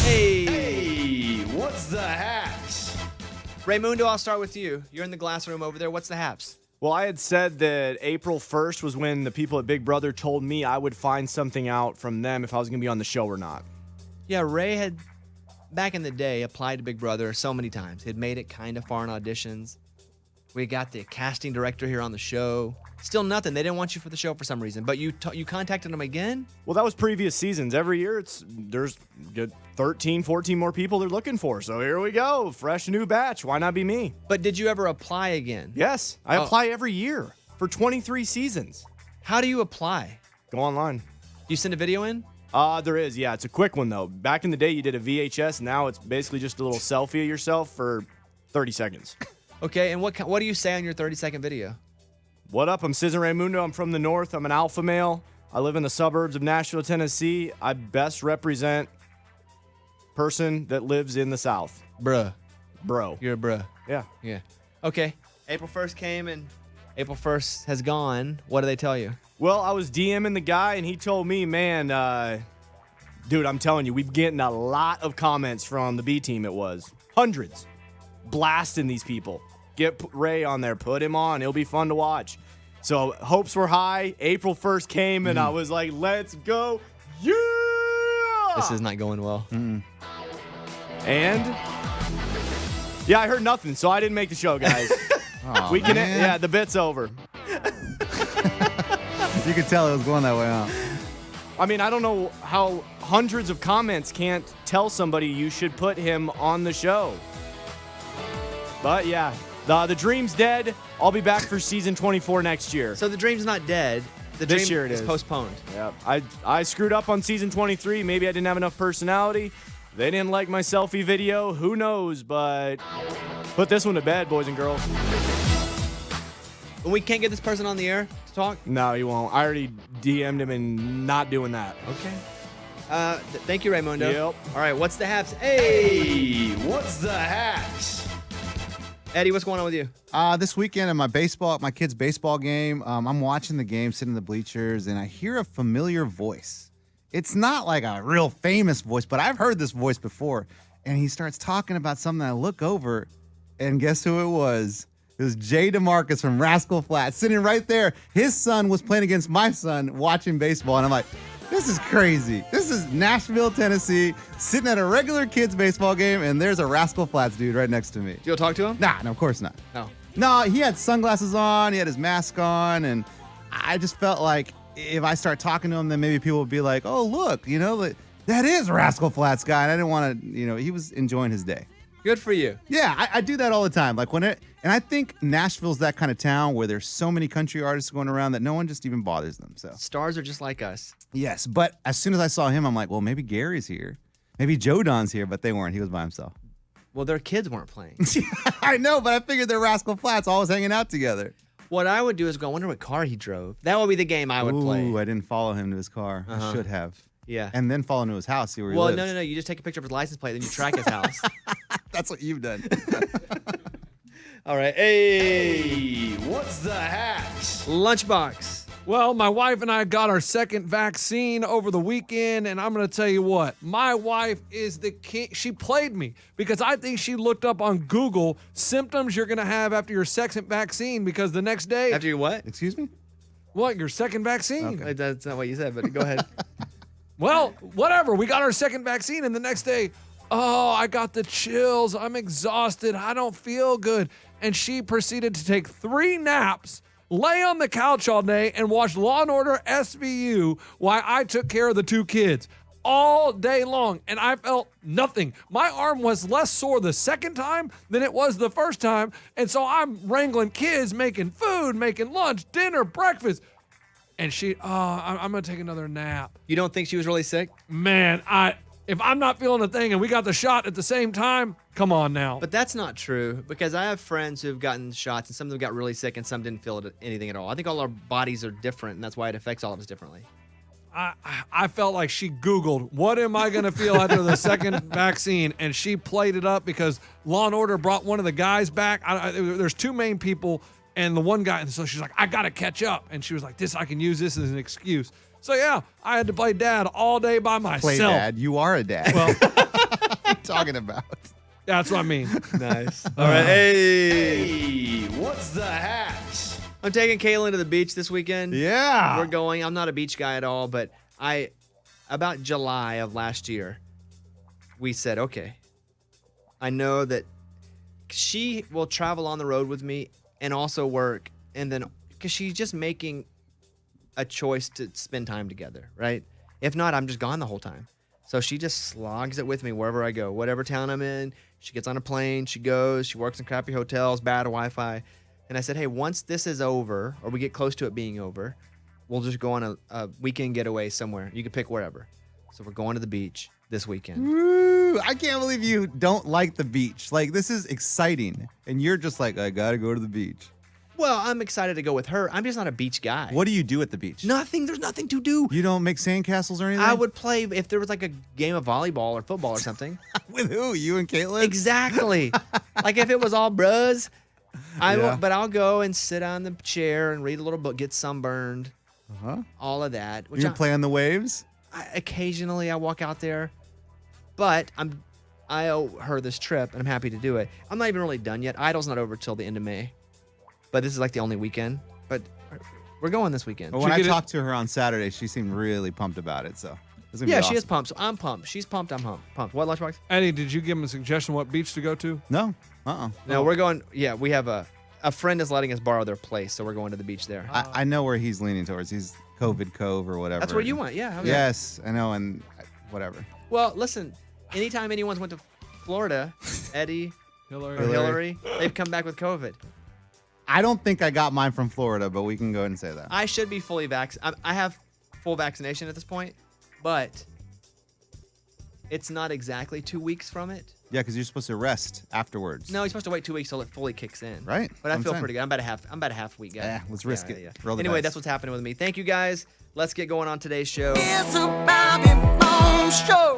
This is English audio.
Hey, what's the haps? Raymundo, I'll start with you. You're in the glass room over there. What's the haps? Well, I had said that April 1st was when the people at Big Brother told me I would find something out from them if I was going to be on the show or not. Yeah, Ray had, back in the day, applied to Big Brother so many times. He'd made it kind of far in auditions. We got the casting director here on the show. Still nothing. They didn't want you for the show for some reason. But you contacted them again? Well, that was previous seasons. Every year, there's 13, 14 more people they're looking for. So here we go. Fresh new batch. Why not be me? But did you ever apply again? Yes. I apply every year for 23 seasons. How do you apply? Go online. Do you send a video in? There is. Yeah, it's a quick one, though. Back in the day, you did a VHS. Now it's basically just a little selfie of yourself for 30 seconds. Okay, and what do you say on your 30-second video? What up? I'm Cesar Raymundo. I'm from the North. I'm an alpha male. I live in the suburbs of Nashville, Tennessee. I best represent person that lives in the South. Bruh. Bro. You're a bruh. Yeah. Yeah. Okay. April 1st came and April 1st has gone. What do they tell you? Well, I was DMing the guy, and he told me, man, dude, I'm telling you, we've getting a lot of comments from the B team. It was hundreds. Blasting these people. Get Ray on there. Put him on. It'll be fun to watch. So hopes were high. April 1st came, and I was like, let's go. Yeah! This is not going well. And, yeah, I heard nothing, so I didn't make the show, guys. Man. The bit's over. You could tell it was going that way, huh? I mean, I don't know how hundreds of comments can't tell somebody you should put him on the show. But, yeah, the dream's dead. I'll be back for season 24 next year. So the dream's not dead. This year it is. Postponed. Yeah, I screwed up on season 23. Maybe I didn't have enough personality. They didn't like my selfie video. Who knows? But put this one to bed, boys and girls. We can't get this person on the air to talk? No, he won't. I already DM'd him and not doing that. Okay. Thank you, Raymundo. Yep. All right, what's the haps? Hey, what's the haps? Eddie, what's going on with you? This weekend at my kid's baseball game, I'm watching the game, sitting in the bleachers, and I hear a familiar voice. It's not like a real famous voice, but I've heard this voice before. And he starts talking about something. I look over, and guess who it was? It was Jay DeMarcus from Rascal Flats, sitting right there. His son was playing against my son watching baseball, and I'm like, this is crazy. This is Nashville, Tennessee, sitting at a regular kids' baseball game, and there's a Rascal Flats dude right next to me. Did you go talk to him? Nah, no, of course not. No. No, he had sunglasses on, he had his mask on, and I just felt like if I start talking to him, then maybe people would be like, oh, look, that is Rascal Flats guy. And I didn't want to, he was enjoying his day. Good for you. Yeah, I do that all the time. Like and I think Nashville's that kind of town where there's so many country artists going around that no one just even bothers them. So Stars are just like us. yes, but as soon as I saw him, I'm like, well, maybe Gary's here. Maybe Joe Don's here, but they weren't. He was by himself. Well, their kids weren't playing. I know, but I figured they're Rascal Flats always hanging out together. What I would do is go, I wonder what car he drove. That would be the game I would play. Ooh, I didn't follow him to his car. I should have. Yeah. And then follow him to his house, see where he lives. Well, no. You just take a picture of his license plate, then you track his house. That's what you've done. All right. Hey, Hey, what's the haps? Lunchbox. Well, my wife and I got our second vaccine over the weekend, and I'm going to tell you what. My wife is the king. She played me because I think she looked up on Google symptoms you're going to have after your second vaccine because the next day... After you what? Excuse me? What? Your second vaccine? Okay. That's not what you said, but go ahead. Well, whatever. We got our second vaccine, and the next day, oh, I got the chills. I'm exhausted. I don't feel good. And she proceeded to take 3 naps, lay on the couch all day, and watch Law & Order SVU while I took care of the 2 kids all day long. And I felt nothing. My arm was less sore the second time than it was the first time. And so I'm wrangling kids, making food, making lunch, dinner, breakfast. And I'm going to take another nap. You don't think she was really sick? Man, if I'm not feeling a thing and we got the shot at the same time, come on now. But that's not true because I have friends who've gotten shots and some of them got really sick and some didn't feel anything at all. I think all our bodies are different and that's why it affects all of us differently. I felt like she Googled, what am I going to feel after the second vaccine? And she played it up because Law & Order brought one of the guys back. There's 2 main people and the one guy. And so she's like, I got to catch up. And she was like, I can use this as an excuse. So, yeah, I had to play dad all day by myself. Play dad. You are a dad. Well, you talking about? That's what I mean. Nice. All right. Hey. Hey, what's the hat? I'm taking Kaylin to the beach this weekend. Yeah. We're going. I'm not a beach guy at all, but about July of last year, we said, okay, I know that she will travel on the road with me and also work, and then because she's just making a choice to spend time together, right? If not, I'm just gone the whole time. So she just slogs it with me wherever I go, whatever town I'm in. She gets on a plane, she goes, she works in crappy hotels, bad Wi-Fi. And I said, hey, once this is over, or we get close to it being over, we'll just go on a weekend getaway somewhere. You can pick wherever. So we're going to the beach this weekend. Woo, I can't believe you don't like the beach. Like, this is exciting. And you're just like, I got to go to the beach. Well, I'm excited to go with her. I'm just not a beach guy. What do you do at the beach? Nothing. There's nothing to do. You don't make sandcastles or anything? I would play if there was like a game of volleyball or football or something. With who? You and Caitlin? Exactly. Like if it was all bros, I Yeah. won't, but I'll go and sit on the chair and read a little book, get sunburned, Uh-huh. all of that. Which You play on the waves? occasionally I walk out there, but I owe her this trip and I'm happy to do it. I'm not even really done yet. Idle's not over till the end of May, but this is like the only weekend. But we're going this weekend. Well, when I talked to her on Saturday, she seemed really pumped about it. So it's gonna be Yeah, awesome. she is pumped. So I'm pumped. She's pumped. I'm pumped. What, Lunchbox? Eddie, did you give him a suggestion what beach to go to? No. Uh-uh. No, we're going. Yeah, we have a friend is letting us borrow their place, so we're going to the beach there. I know where he's leaning towards. He's COVID Cove or whatever. That's where you went. Yeah. Okay. Yes, I know, and whatever. Well, listen. Anytime anyone's went to Florida, Eddie Hillary. or Hillary, they've come back with COVID. I don't think I got mine from Florida, but we can go ahead and say that. I should be fully vaccinated. I have full vaccination at this point, but it's not exactly 2 weeks from it. Yeah, because you're supposed to rest afterwards. No, you're supposed to wait 2 weeks till it fully kicks in. Right. But I I'm feel saying. pretty good. I'm about a half week guy. Yeah, let's risk it. Roll the Anyway, dice. that's what's happening with me. Thank you guys. Let's get going on today's show. It's a Bobby Bones Show.